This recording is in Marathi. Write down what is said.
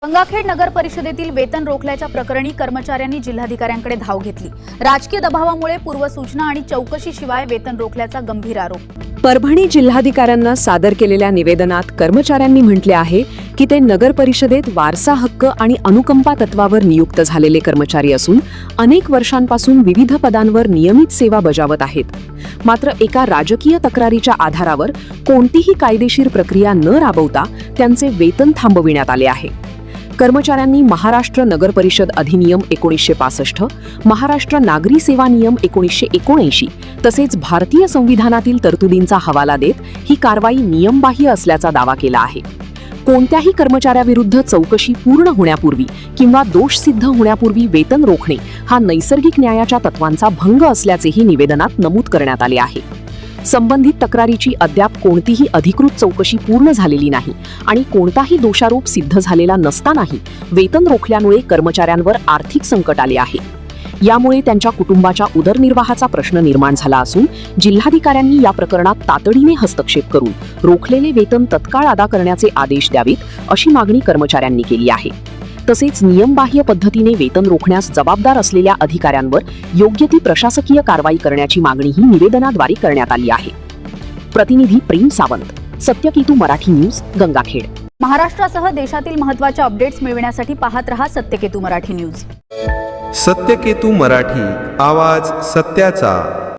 गंगाखेड नगर परिषदेतील वेतन रोखल्याच्या प्रकरणी कर्मचाऱ्यांनी जिल्हाधिकाऱ्यांकडे धाव घेतली। राजकीय दबावामुळे पूर्वसूचना आणि चौकशीशिवाय वेतन रोखल्याचा गंभीर आरोप। परभणी जिल्हाधिकाऱ्यांना सादर केलेल्या निवेदनात कर्मचाऱ्यांनी म्हटले आहे की ते नगर परिषदेत वारसा हक्क आणि अनुकंपा तत्वावर नियुक्त झालेले कर्मचारी असून अनेक वर्षांपासून विविध पदांवर नियमित सेवा बजावत आहेत। मात्र एका राजकीय तक्रारीच्या आधारावर कोणतीही कायदेशीर प्रक्रिया न राबवता त्यांचे वेतन थांबविण्यात आले आहे। कर्मचाऱ्यांनी महाराष्ट्र नगर परिषद अधिनियम 1965, महाराष्ट्र नागरी सेवा नियम 1979 तसेच भारतीय संविधानातील तरतुदींचा हवाला देत ही कारवाई नियमबाह्य असल्याचा दावा केला आहे। कोणत्याही कर्मचाऱ्याविरुद्ध चौकशी पूर्ण होण्यापूर्वी किंवा दोष सिद्ध होण्यापूर्वी वेतन रोखणे हा नैसर्गिक न्यायाच्या तत्वांचा भंग असल्याचेही निवेदनात नमूद करण्यात आले आहे। संबंधित तक्रारीची अद्याप कोणतीही अधिकृत चौकशी पूर्ण झालेली नाही आणि कोणताही दोषारोप सिद्ध झालेला नसतानाही वेतन रोखल्यामुळे कर्मचाऱ्यांवर आर्थिक संकट आले आहे। यामुळे त्यांच्या कुटुंबाच्या उदरनिर्वाहाचा प्रश्न निर्माण झाला असून जिल्हाधिकाऱ्यांनी या प्रकरणात तातडीने हस्तक्षेप करून रोखलेले वेतन तत्काळ अदा करण्याचे आदेश द्यावेत अशी मागणी कर्मचाऱ्यांनी केली आहे। तसेच नियमबाह्य पद्धतीने वेतन रोखण्यास जबाबदार असलेल्या अधिकाऱ्यांवर योग्य ती प्रशासकीय कारवाई करण्याची मागणीही निवेदनाद्वारे करण्यात आली आहे। प्रतिनिधी प्रेम सावंत, सत्यकेतू मराठी न्यूज, गंगाखेड। महाराष्ट्रासह देशातील महत्त्वाच्या अपडेट्स मिळविण्यासाठी पाहत रहा सत्यकेतू मराठी न्यूज। सत्यकेतू मराठी, आवाज सत्याचा।